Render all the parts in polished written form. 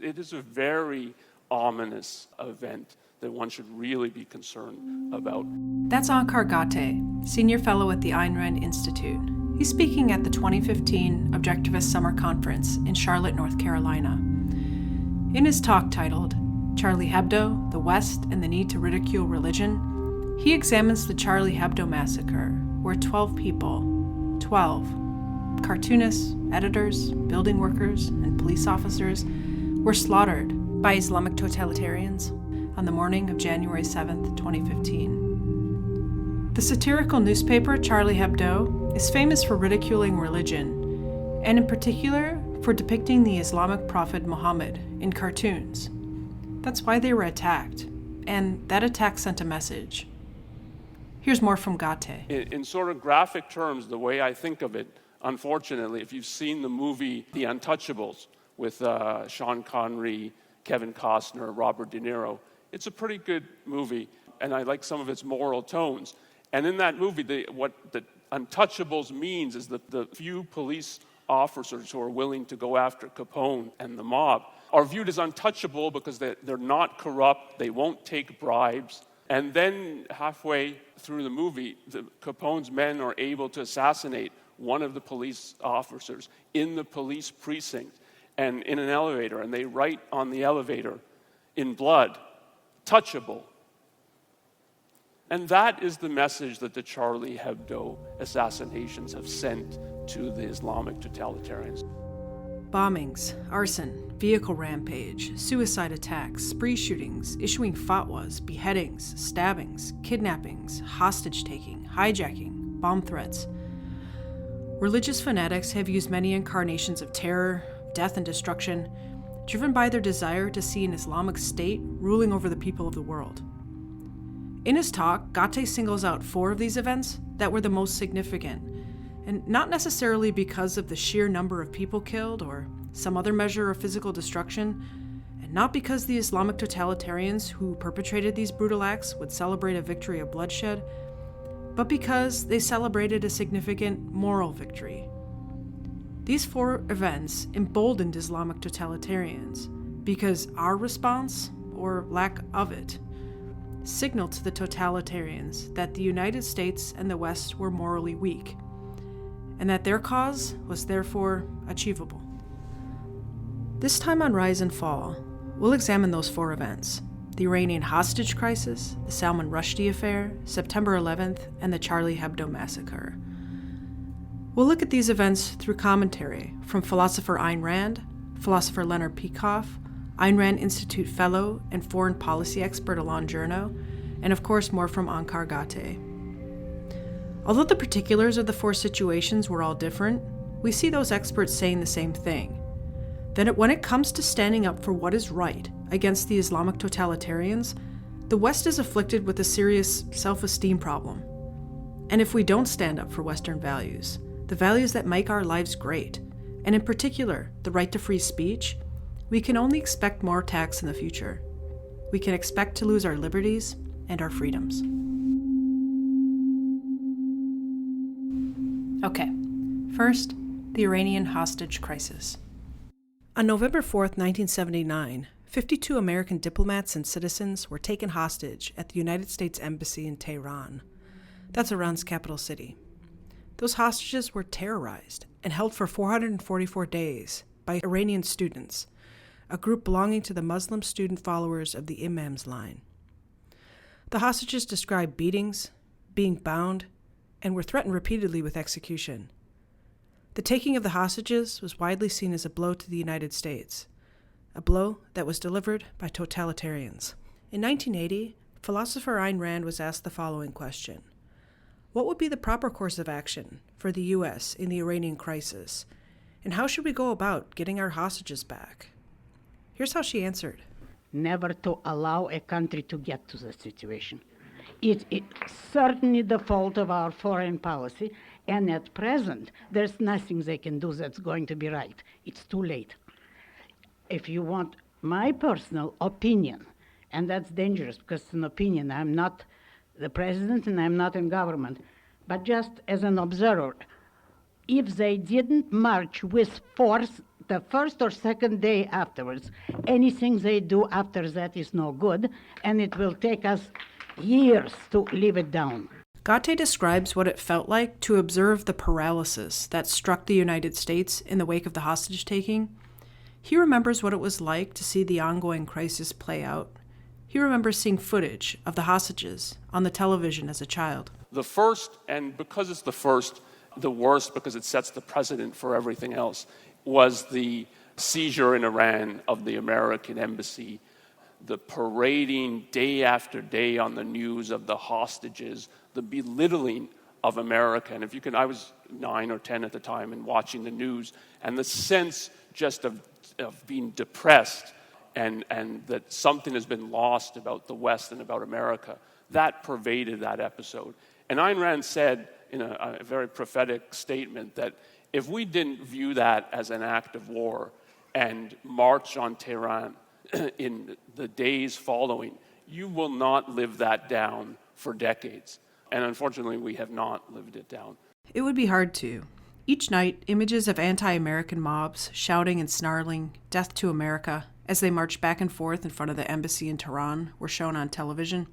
It is a very ominous event that one should really be concerned about. That's Ankar Gatay, Senior Fellow at the Ayn Rand Institute. He's speaking at the 2015 Objectivist Summer Conference in Charlotte, North Carolina. In his talk titled Charlie Hebdo, the West, and the Need to Ridicule Religion, he examines the Charlie Hebdo Massacre, where 12 people, 12 cartoonists, editors, building workers, and police officers, were slaughtered by Islamic totalitarians on the morning of January 7th, 2015. The satirical newspaper Charlie Hebdo is famous for ridiculing religion, and in particular for depicting the Islamic prophet Muhammad in cartoons. That's why they were attacked, and that attack sent a message. Here's more from Gatay. In sort of graphic terms, the way I think of it, unfortunately, if you've seen the movie The Untouchables with Sean Connery, Kevin Costner, Robert De Niro, it's a pretty good movie, and I like some of its moral tones. And in that movie, what the Untouchables means is that the few police officers who are willing to go after Capone and the mob are viewed as untouchable because they're not corrupt, they won't take bribes. And then halfway through the movie, Capone's men are able to assassinate one of the police officers in the police precinct and in an elevator, and they write on the elevator in blood, touchable. And that is the message that the Charlie Hebdo assassinations have sent to the Islamic totalitarians. Bombings, arson, vehicle rampage, suicide attacks, spree shootings, issuing fatwas, beheadings, stabbings, kidnappings, hostage-taking, hijacking, bomb threats. Religious fanatics have used many incarnations of terror, death, and destruction, driven by their desire to see an Islamic state ruling over the people of the world. In his talk, Gatay singles out 4 of these events that were the most significant, and not necessarily because of the sheer number of people killed or some other measure of physical destruction, and not because the Islamic totalitarians who perpetrated these brutal acts would celebrate a victory of bloodshed, but because they celebrated a significant moral victory. These 4 events emboldened Islamic totalitarians because our response, or lack of it, signaled to the totalitarians that the United States and the West were morally weak, and that their cause was therefore achievable. This time on Rise and Fall, we'll examine those 4 events: the Iranian Hostage Crisis, the Salman Rushdie Affair, September 11th, and the Charlie Hebdo Massacre. We'll look at these events through commentary from philosopher Ayn Rand, philosopher Leonard Peikoff, Ayn Rand Institute fellow and foreign policy expert Alain Journo, and of course more from Ankar Gatay. Although the particulars of the 4 situations were all different, we see those experts saying the same thing: that when it comes to standing up for what is right against the Islamic totalitarians, the West is afflicted with a serious self-esteem problem. And if we don't stand up for Western values, the values that make our lives great, and in particular, the right to free speech, we can only expect more attacks in the future. We can expect to lose our liberties and our freedoms. Okay, first, the Iranian Hostage Crisis. On November 4th, 1979, 52 American diplomats and citizens were taken hostage at the United States Embassy in Tehran. That's Iran's capital city. Those hostages were terrorized and held for 444 days by Iranian students, a group belonging to the Muslim student followers of the Imam's line. The hostages described beatings, being bound, and were threatened repeatedly with execution. The taking of the hostages was widely seen as a blow to the United States, a blow that was delivered by totalitarians. In 1980, philosopher Ayn Rand was asked the following question: what would be the proper course of action for the U.S. in the Iranian crisis, and how should we go about getting our hostages back? Here's how she answered. Never to allow a country to get to that situation. It's certainly the fault of our foreign policy, and at present, there's nothing they can do that's going to be right. It's too late. If you want my personal opinion, and that's dangerous because it's an opinion, I'm not the president and I'm not in government, but just as an observer, if they didn't march with force the first or second day afterwards. Anything they do after that is no good, and it will take us years to live it down. Gate describes what it felt like to observe the paralysis that struck the United States in the wake of the hostage-taking. He remembers what it was like to see the ongoing crisis play out. He remembers seeing footage of the hostages on the television as a child. The first, and because it's the first, the worst because it sets the precedent for everything else, was the seizure in Iran of the American embassy, the parading day after day on the news of the hostages, the belittling of America. And if you can, I was 9 or 10 at the time and watching the news, and the sense just of being depressed and that something has been lost about the West and about America, that pervaded that episode. And Ayn Rand said in a very prophetic statement that if we didn't view that as an act of war and march on Tehran in the days following, you will not live that down for decades. And unfortunately, we have not lived it down. It would be hard to. Each night, images of anti-American mobs shouting and snarling, "Death to America," as they marched back and forth in front of the embassy in Tehran were shown on television.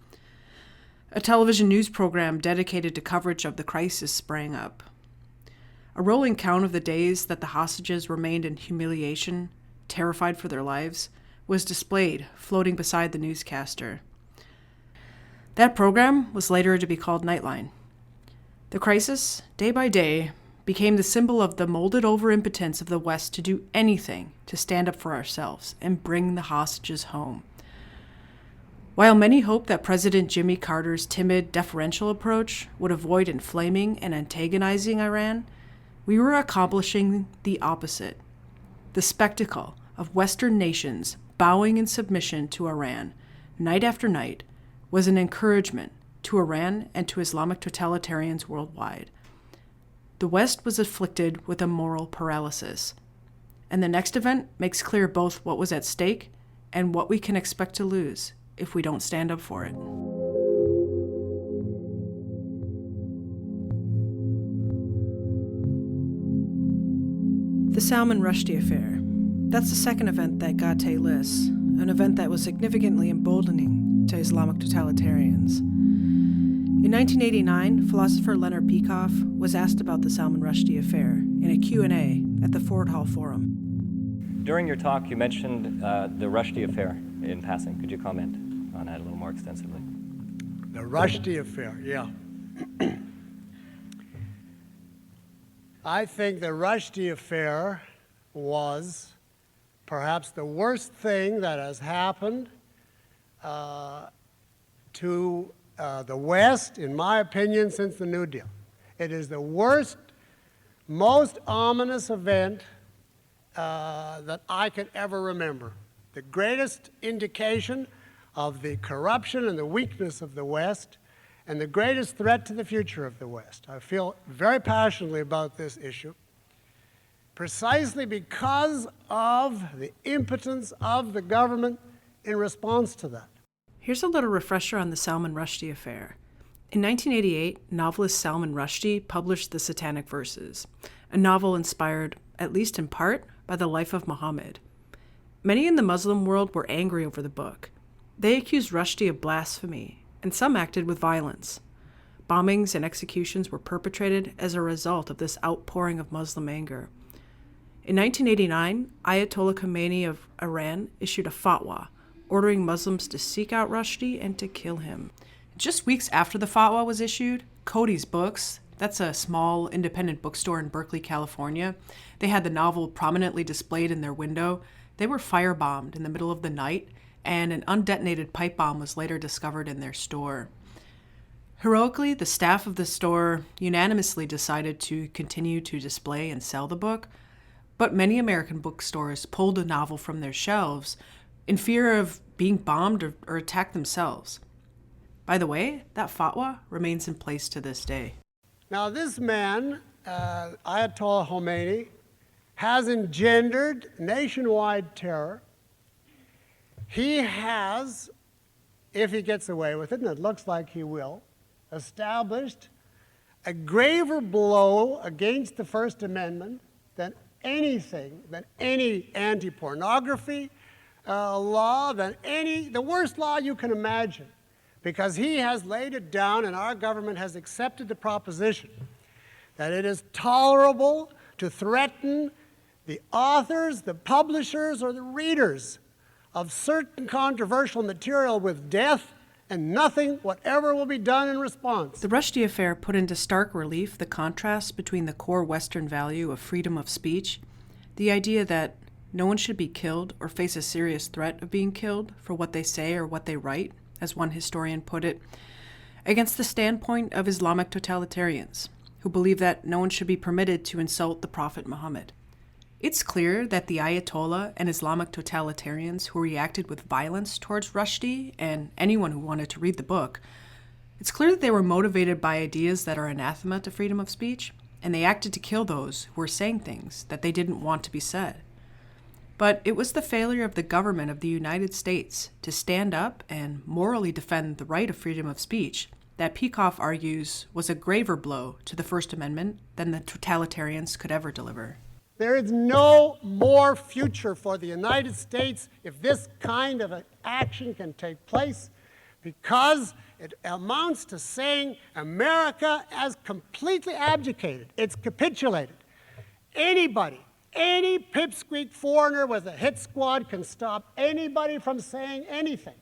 A television news program dedicated to coverage of the crisis sprang up. A rolling count of the days that the hostages remained in humiliation, terrified for their lives, was displayed, floating beside the newscaster. That program was later to be called Nightline. The crisis, day by day, became the symbol of the molded-over impotence of the West to do anything to stand up for ourselves and bring the hostages home. While many hoped that President Jimmy Carter's timid, deferential approach would avoid inflaming and antagonizing Iran, we were accomplishing the opposite. The spectacle of Western nations bowing in submission to Iran, night after night, was an encouragement to Iran and to Islamic totalitarians worldwide. The West was afflicted with a moral paralysis, and the next event makes clear both what was at stake and what we can expect to lose if we don't stand up for it. The Salman Rushdie Affair. That's the second event that Gate lists, an event that was significantly emboldening to Islamic totalitarians. In 1989, philosopher Leonard Peikoff was asked about the Salman Rushdie Affair in a Q&A at the Ford Hall Forum. During your talk, you mentioned the Rushdie Affair in passing. Could you comment on that a little more extensively? The Rushdie Affair, yeah. I think the Rushdie Affair was perhaps the worst thing that has happened to the West, in my opinion, since the New Deal. It is the worst, most ominous event that I could ever remember. The greatest indication of the corruption and the weakness of the West, and the greatest threat to the future of the West. I feel very passionately about this issue, precisely because of the impotence of the government in response to that. Here's a little refresher on the Salman Rushdie Affair. In 1988, novelist Salman Rushdie published The Satanic Verses, a novel inspired, at least in part, by the life of Muhammad. Many in the Muslim world were angry over the book. They accused Rushdie of blasphemy, and some acted with violence. Bombings and executions were perpetrated as a result of this outpouring of Muslim anger. In 1989, Ayatollah Khomeini of Iran issued a fatwa ordering Muslims to seek out Rushdie and to kill him. Just weeks after the fatwa was issued, Cody's Books, that's a small independent bookstore in Berkeley, California, they had the novel prominently displayed in their window. They were firebombed in the middle of the night, and an undetonated pipe bomb was later discovered in their store. Heroically, the staff of the store unanimously decided to continue to display and sell the book, but many American bookstores pulled the novel from their shelves in fear of being bombed or attacked themselves. By the way, that fatwa remains in place to this day. Now this man, Ayatollah Khomeini, has engendered nationwide terror. He has, if he gets away with it, and it looks like he will, established a graver blow against the First Amendment than anything than any anti-pornography law, than the worst law you can imagine, because he has laid it down and our government has accepted the proposition that it is tolerable to threaten the authors, the publishers, or the readers of certain controversial material with death, and nothing whatever will be done in response. The Rushdie Affair put into stark relief the contrast between the core Western value of freedom of speech, the idea that no one should be killed or face a serious threat of being killed for what they say or what they write, as one historian put it, against the standpoint of Islamic totalitarians, who believe that no one should be permitted to insult the Prophet Muhammad. It's clear that the Ayatollah and Islamic totalitarians who reacted with violence towards Rushdie and anyone who wanted to read the book, it's clear that they were motivated by ideas that are anathema to freedom of speech, and they acted to kill those who were saying things that they didn't want to be said. But it was the failure of the government of the United States to stand up and morally defend the right of freedom of speech that Peikoff argues was a graver blow to the First Amendment than the totalitarians could ever deliver. There is no more future for the United States if this kind of an action can take place, because it amounts to saying America has completely abdicated. It's capitulated. Anybody, any pipsqueak foreigner with a hit squad can stop anybody from saying anything.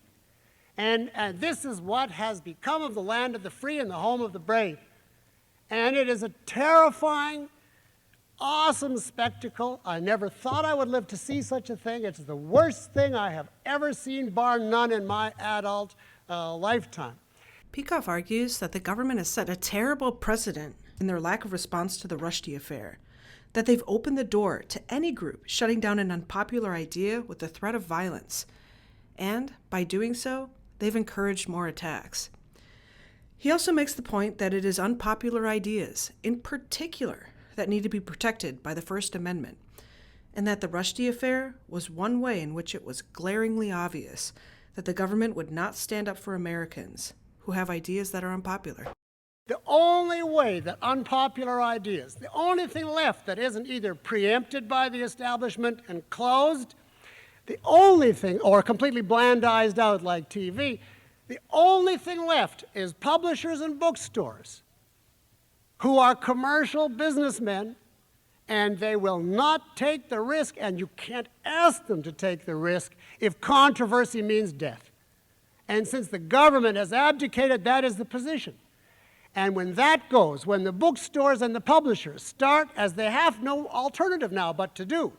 And this is what has become of the land of the free and the home of the brave. And it is a terrifying, awesome spectacle. I never thought I would live to see such a thing. It's the worst thing I have ever seen, bar none, in my adult lifetime. Peikoff argues that the government has set a terrible precedent in their lack of response to the Rushdie Affair, that they've opened the door to any group shutting down an unpopular idea with the threat of violence, and by doing so, they've encouraged more attacks. He also makes the point that it is unpopular ideas, in particular, that need to be protected by the First Amendment, and that the Rushdie Affair was one way in which it was glaringly obvious that the government would not stand up for Americans who have ideas that are unpopular. The only way that unpopular ideas, the only thing left that isn't either preempted by the establishment and closed, the only thing, or completely blandized out like TV, the only thing left is publishers and bookstores who are commercial businessmen, and they will not take the risk, and you can't ask them to take the risk if controversy means death. And since the government has abdicated, that is the position. And when that goes, when the bookstores and the publishers start, as they have no alternative now but to do,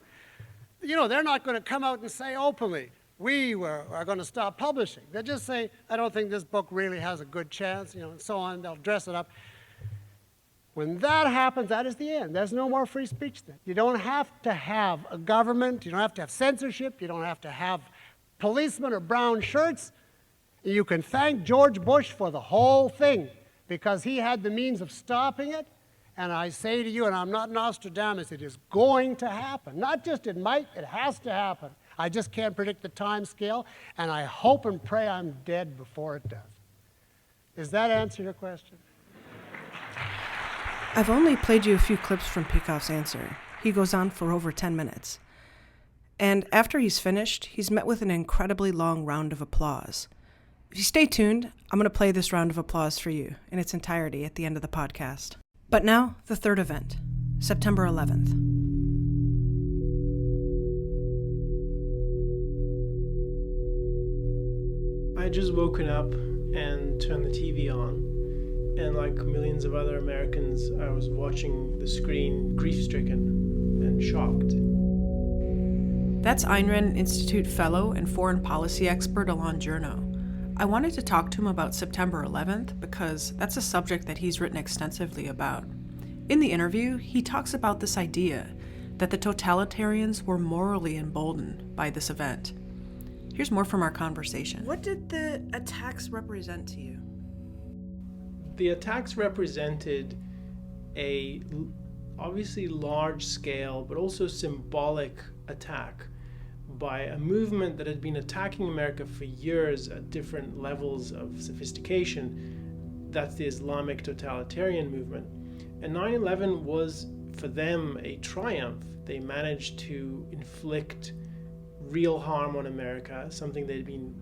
they're not going to come out and say openly, we are going to stop publishing. They'll just say, I don't think this book really has a good chance, and so on. They'll dress it up. When that happens, that is the end. There's no more free speech then. You don't have to have a government. You don't have to have censorship. You don't have to have policemen or brown shirts. You can thank George Bush for the whole thing, because he had the means of stopping it. And I say to you, and I'm not Nostradamus, it is going to happen. Not just it might, it has to happen. I just can't predict the time scale, and I hope and pray I'm dead before it does. Does that answer your question? I've only played you a few clips from Peikoff's answer. He goes on for over 10 minutes. And after he's finished, he's met with an incredibly long round of applause. If you stay tuned, I'm going to play this round of applause for you in its entirety at the end of the podcast. But now, the third event, September 11th. I had just woken up and turned the TV on, and like millions of other Americans, I was watching the screen grief-stricken and shocked. That's Ayn Rand Institute fellow and foreign policy expert Alain Journo. I wanted to talk to him about September 11th because that's a subject that he's written extensively about. In the interview, he talks about this idea that the totalitarians were morally emboldened by this event. Here's more from our conversation. What did the attacks represent to you? The attacks represented a obviously large-scale but also symbolic attack by a movement that had been attacking America for years at different levels of sophistication. That's the Islamic Totalitarian movement. And 9/11 was for them a triumph. They managed to inflict real harm on America, something they'd been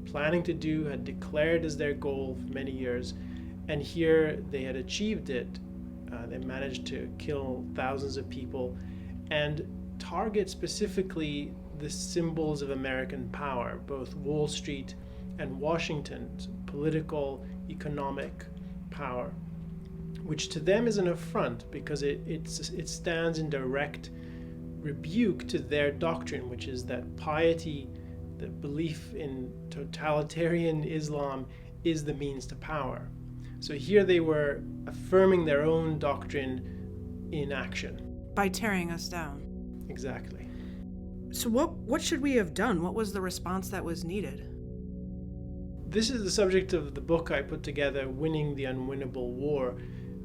planning to do, had declared as their goal for many years, and here they had achieved it. They managed to kill thousands of people and target specifically the symbols of American power, both Wall Street and Washington's political, economic power, which to them is an affront because it stands in direct rebuke to their doctrine, which is that piety, the belief in totalitarian Islam, is the means to power. So here they were affirming their own doctrine in action. By tearing us down. Exactly. So what should we have done? What was the response that was needed? This is the subject of the book I put together, Winning the Unwinnable War.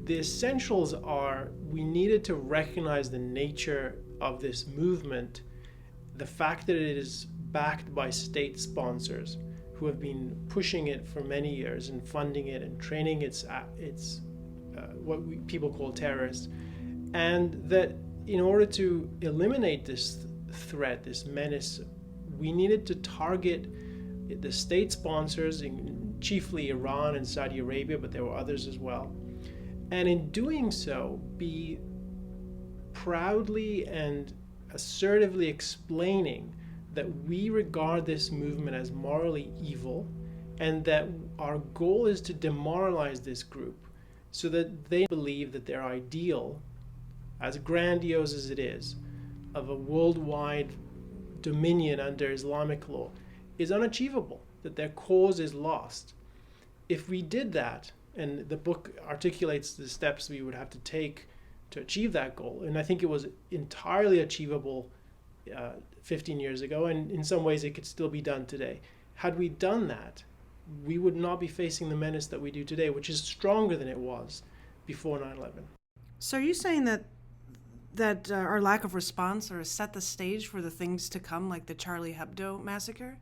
The essentials are we needed to recognize the nature of this movement, the fact that it is backed by state sponsors who have been pushing it for many years and funding it and training its what people call terrorists, and that in order to eliminate this threat, this menace, we needed to target the state sponsors, chiefly Iran and Saudi Arabia, but there were others as well. And in doing so, be proudly and assertively explaining that we regard this movement as morally evil and that our goal is to demoralize this group so that they believe that their ideal, as grandiose as it is, of a worldwide dominion under Islamic law is unachievable, that their cause is lost. If we did that, and the book articulates the steps we would have to take to achieve that goal, and I think it was entirely achievable 15 years ago, and in some ways it could still be done today. Had we done that, we would not be facing the menace that we do today, which is stronger than it was before 9/11. So are you saying that our lack of response or set the stage for the things to come, like the Charlie Hebdo massacre?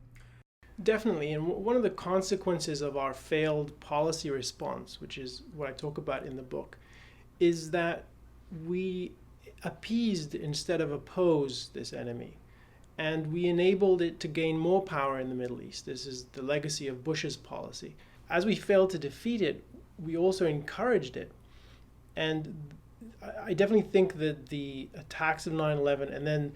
Definitely, and one of the consequences of our failed policy response, which is what I talk about in the book, is that we appeased instead of opposed this enemy, and we enabled it to gain more power in the Middle East. This is the legacy of Bush's policy. As we failed to defeat it, we also encouraged it, and I definitely think that the attacks of 9/11 and then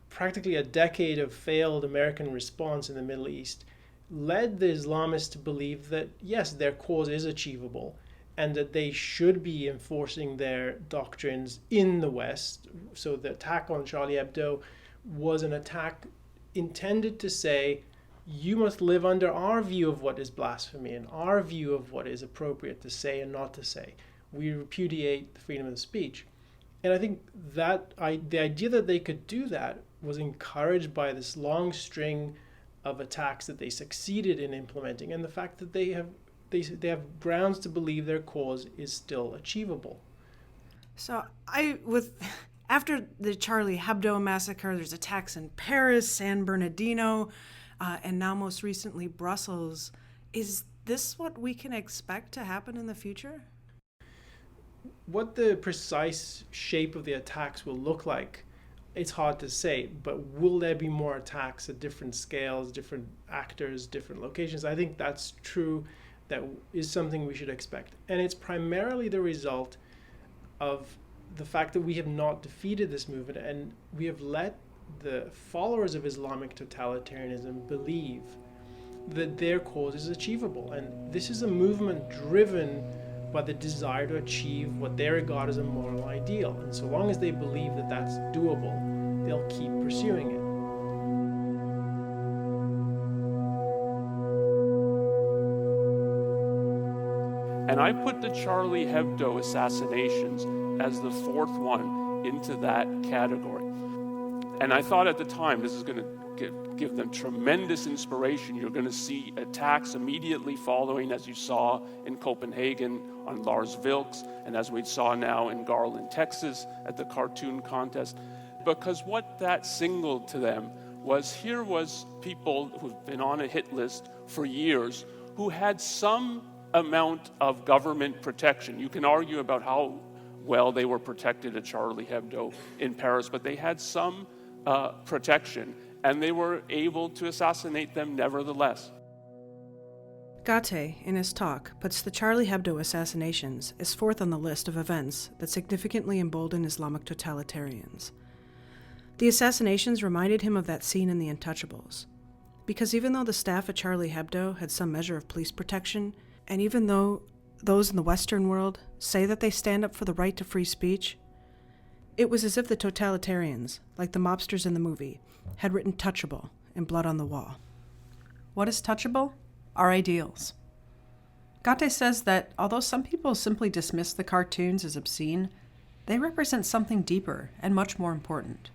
practically a decade of failed American response in the Middle East led the Islamists to believe that, yes, their cause is achievable and that they should be enforcing their doctrines in the West. So the attack on Charlie Hebdo was an attack intended to say, you must live under our view of what is blasphemy and our view of what is appropriate to say and not to say. We repudiate the freedom of speech. And I think that the idea that they could do that was encouraged by this long string of attacks that they succeeded in implementing, and the fact that they have grounds to believe their cause is still achievable. So after the Charlie Hebdo massacre, there's attacks in Paris, San Bernardino, and now most recently Brussels. Is this what we can expect to happen in the future? What the precise shape of the attacks will look like, it's hard to say, but will there be more attacks at different scales, different actors, different locations? I think that's true. That is something we should expect. And it's primarily the result of the fact that we have not defeated this movement and we have let the followers of Islamic totalitarianism believe that their cause is achievable. And this is a movement driven by the desire to achieve what they regard as a moral ideal. And so long as they believe that that's doable, they'll keep pursuing it. And I put the Charlie Hebdo assassinations as the fourth one into that category. And I thought at the time, this is going to give them tremendous inspiration. You're going to see attacks immediately following, as you saw in Copenhagen on Lars Vilks, and as we saw now in Garland, Texas, at the cartoon contest. Because what that signaled to them was, here was people who've been on a hit list for years who had some amount of government protection. You can argue about how well they were protected at Charlie Hebdo in Paris, but they had some protection, and they were able to assassinate them nevertheless. Gate, in his talk, puts the Charlie Hebdo assassinations as fourth on the list of events that significantly embolden Islamic totalitarians. The assassinations reminded him of that scene in The Untouchables, because even though the staff at Charlie Hebdo had some measure of police protection, and even though those in the Western world say that they stand up for the right to free speech, it was as if the totalitarians, like the mobsters in the movie, had written touchable in blood on the wall. What is touchable? Our ideals. Gate says that although some people simply dismiss the cartoons as obscene, they represent something deeper and much more important: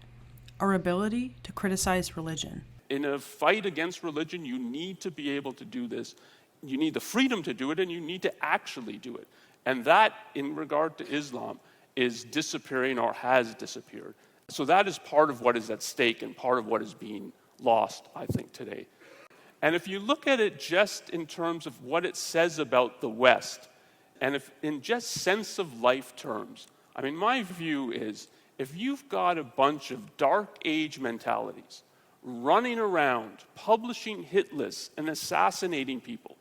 our ability to criticize religion. In a fight against religion, you need to be able to do this. You need the freedom to do it, and you need to actually do it. And that, in regard to Islam, is disappearing or has disappeared. So that is part of what is at stake and part of what is being lost, I think, today. And if you look at it just in terms of what it says about the West, and if in just sense of life terms, I mean, my view is if you've got a bunch of dark age mentalities running around, publishing hit lists and assassinating people,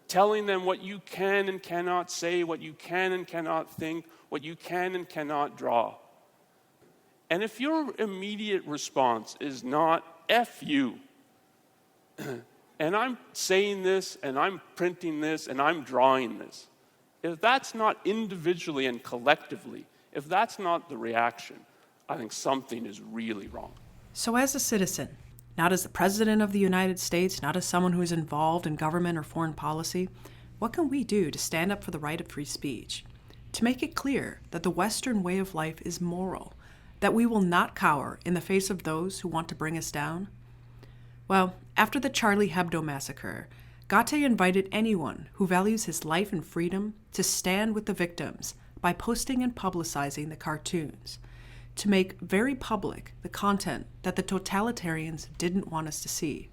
telling them what you can and cannot say, what you can and cannot think, what you can and cannot draw. And if your immediate response is not F you, and I'm saying this, and I'm printing this, and I'm drawing this, if that's not individually and collectively, if that's not the reaction, I think something is really wrong. So as a citizen, not as the President of the United States, not as someone who is involved in government or foreign policy, what can we do to stand up for the right of free speech? To make it clear that the Western way of life is moral, that we will not cower in the face of those who want to bring us down? Well, after the Charlie Hebdo massacre, Gate invited anyone who values his life and freedom to stand with the victims by posting and publicizing the cartoons, to make very public the content that the totalitarians didn't want us to see.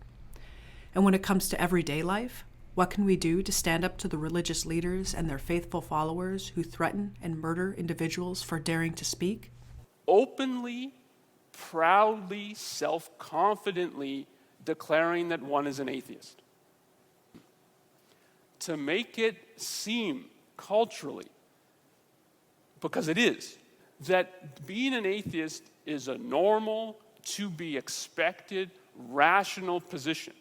And when it comes to everyday life, what can we do to stand up to the religious leaders and their faithful followers who threaten and murder individuals for daring to speak? Openly, proudly, self-confidently declaring that one is an atheist. To make it seem culturally, because it is, that being an atheist is a normal, to be expected, rational position.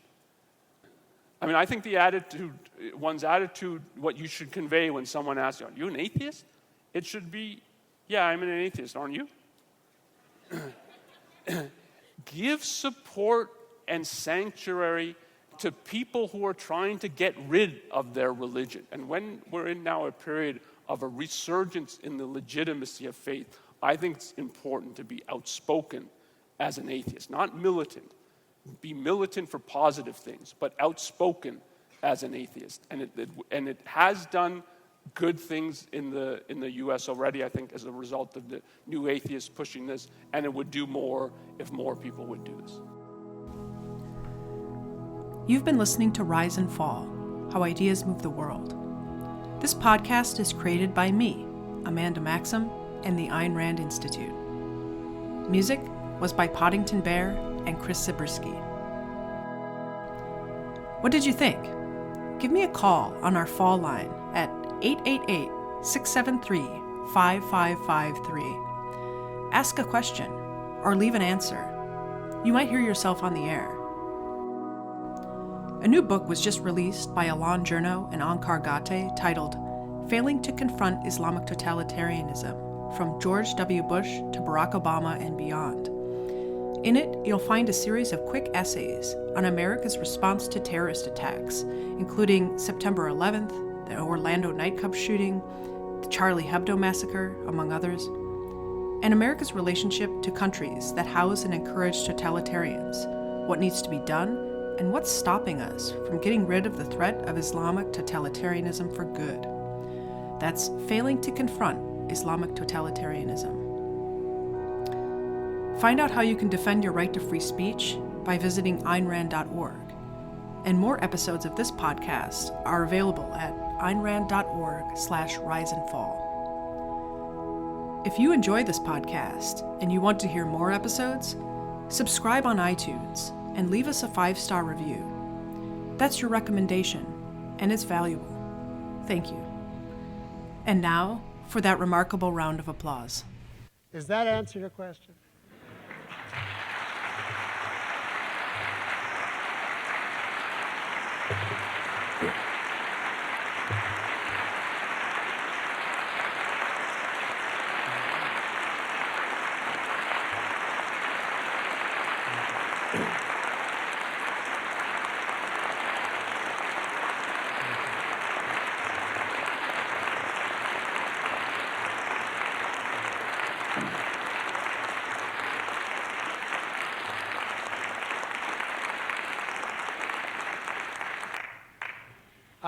I mean, I think one's attitude, what you should convey when someone asks you, are you an atheist? It should be, yeah, I'm an atheist, aren't you? Give support and sanctuary to people who are trying to get rid of their religion. And when we're in now a period of a resurgence in the legitimacy of faith, I think it's important to be outspoken as an atheist, not militant. Be militant for positive things, but outspoken as an atheist. And it has done good things in the U.S. already, I think, as a result of the new atheists pushing this, and it would do more if more people would do this. You've been listening to Rise and Fall, How Ideas Move the World. This podcast is created by me, Amanda Maxim, and the Ayn Rand Institute. Music was by Poddington Bear and Chris Zabriskie. What did you think? Give me a call on our fall line at 888-673-5553. Ask a question or leave an answer. You might hear yourself on the air. A new book was just released by Alain Journo and Onkar Gate titled Failing to Confront Islamic Totalitarianism, From George W. Bush to Barack Obama and Beyond. In it, you'll find a series of quick essays on America's response to terrorist attacks, including September 11th, the Orlando nightclub shooting, the Charlie Hebdo massacre, among others, and America's relationship to countries that house and encourage totalitarians, what needs to be done, and what's stopping us from getting rid of the threat of Islamic totalitarianism for good. That's Failing to Confront Islamic Totalitarianism. Find out how you can defend your right to free speech by visiting AynRand.org. And more episodes of this podcast are available at AynRand.org/riseandfall. If you enjoy this podcast and you want to hear more episodes, subscribe on iTunes and leave us a 5-star review. That's your recommendation, and it's valuable. Thank you. And now for that remarkable round of applause. Does that answer your question?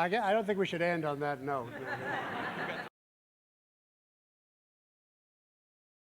I don't think we should end on that note.